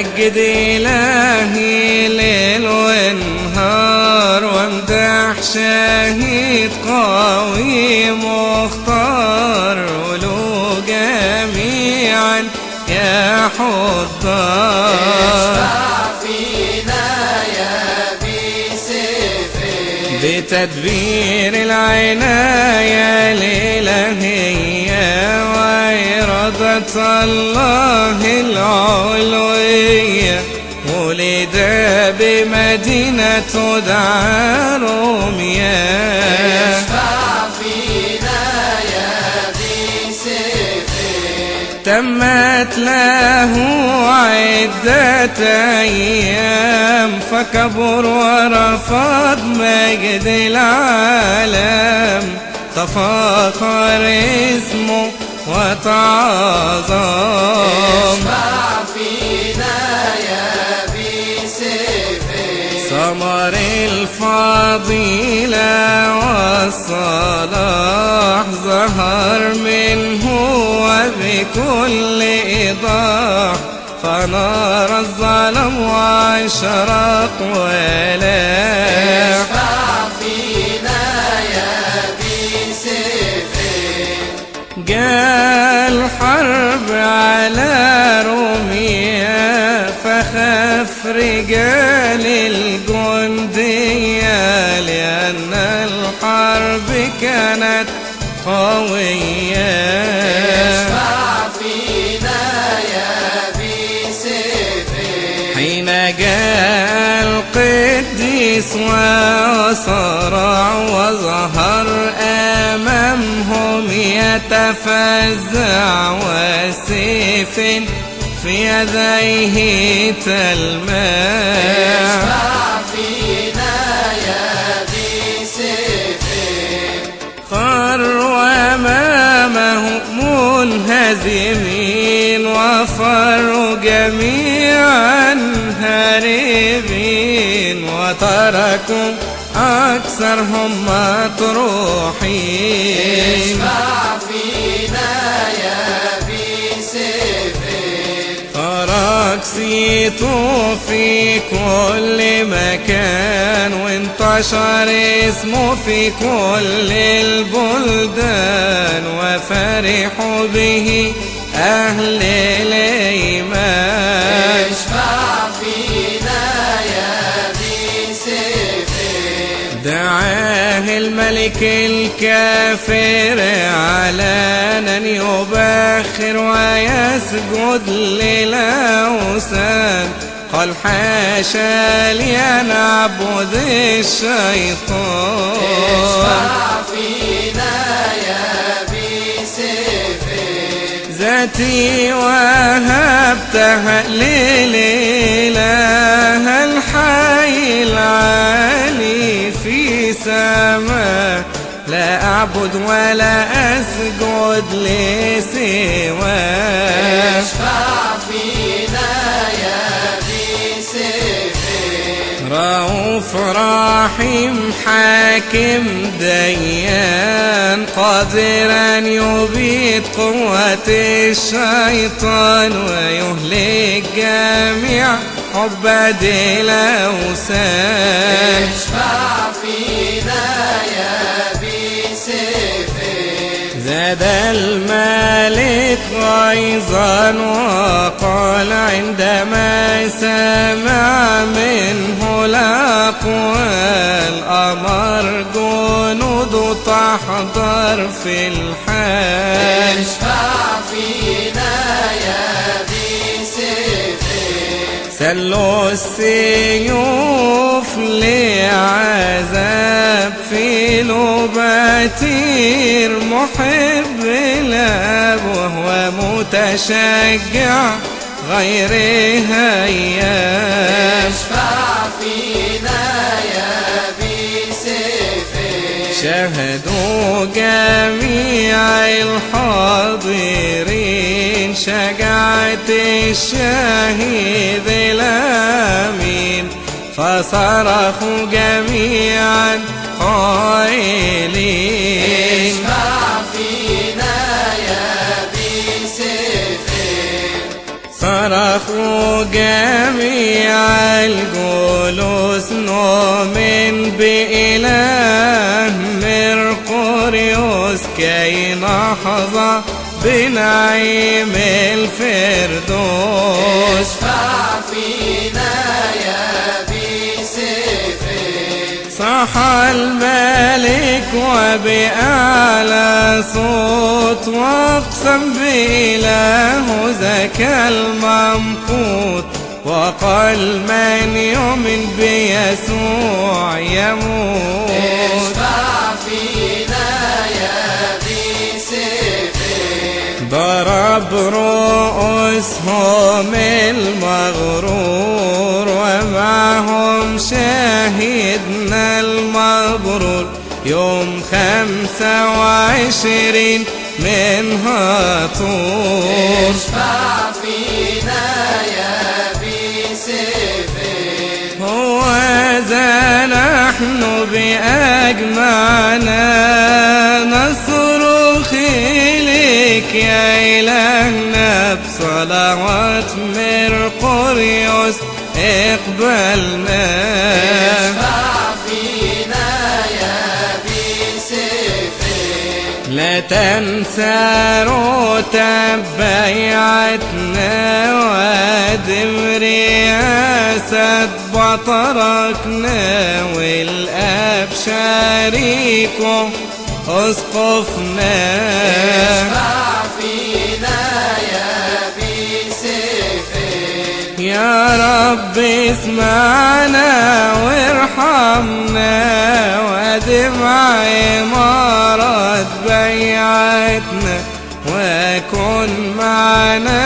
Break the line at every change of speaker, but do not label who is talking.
مجد إلهي ليل ونهار، وامدح شهيد قوي مختار، ولو جميعا يا حضار.
اشفع فينا يا بسيفك
بتدبير العناية الإلهية وإرادة الله العلوية، ولد بمدينة تدعى روميا.
اشفع فينا يا بسيفك
تمت له عدة أيام، فكبر ورفض مجد العالم، تفاخر اسمه وتعظم.
اشفع فينا يا بسيفك
ثمر الفضيلة والصلاح ظهر منه وبكل إيضاح، فنار الظلم واشرق ولاح.
اشفع فينا يا بسيفك
جاء الحرب على روميا، فخاف رجال الجندية، لأن الحرب كانت قوية.
اشفع فينا يا بسيفك
حين جاء القديس وصرع وظهر أمامهم يتفزع، وسيف في يديه تلمع.
اشفع فينا يا بسيفك
خروا أمامه منهزمين، وفروا جميعا هاربين، وتركوا أكثرهم مطروحين.
اشفع فينا يا بسيفك
ترك صيته في كل مكان، وانتشر اسمه في كل البلدان، وفرحوا به أهل الإيمان.
اشفع فينا يا بسيفك
دعاه الملك الكافر علنا يبخر ويسجد للأوثان، قال حاشا لي أن أعبد الشيطان.
اشفع فينا يا بسيفك
ذاتي وهبتها للإله الحي العالي في سماه، لا أعبد ولا أسجد لسواه.
اشفع فينا يا بسيفك
رؤوف رحيم حاكم ديان، قادر أن يبيد قوة الشيطان، ويهلك جميع عباد الأوثان.
اشفع فينا يا بسيفك
زاد الملك غيظا وقال عندما سمع منه الأقوال، أمر جنود تحضر في الحال.
اشفع فينا يا بسيفك
سلوا السيوف لعذاب في لوباتير، محب الأب وهو متشجع غير هياب.
اشفع فينا يا بسيفك
شهدوا جميع الحاضرين شجاعة الشهيد الأمين، فصرخوا جميعا قائلين
اشفع فينا يا بسيفك
صرخ صرخوا جميع الجلوس نؤمن بإله مرقوريوس كي نحظى بنعيم الفردوس.
اشفع فينا يا بسيفك.
صاح الملك وبأعلى صوت واقسم بإله ذاك الممقوت وقال من يؤمن بيسوع يموت.
اشفع فينا يا بسيفك.
ضرب رؤوسهم المغرور ومعهم شاهدنا المبرور يوم 25 منها طور.
اشفع فينا يا بسيفك.
هو ذا نحن بأجمعنا نصرخ إليك يا إلهنا بصلوات مرقوريوس اقبلنا.
اشفع فينا يا بسيفك.
لا تنسى رتب بيعتنا وادم رئاسة بطركنا والآب شريكه أسقفنا.
اشفع فينا يا بسيفك.
يا رب اسمعنا وارحمنا وادم عمارة بيعتنا وكن معنا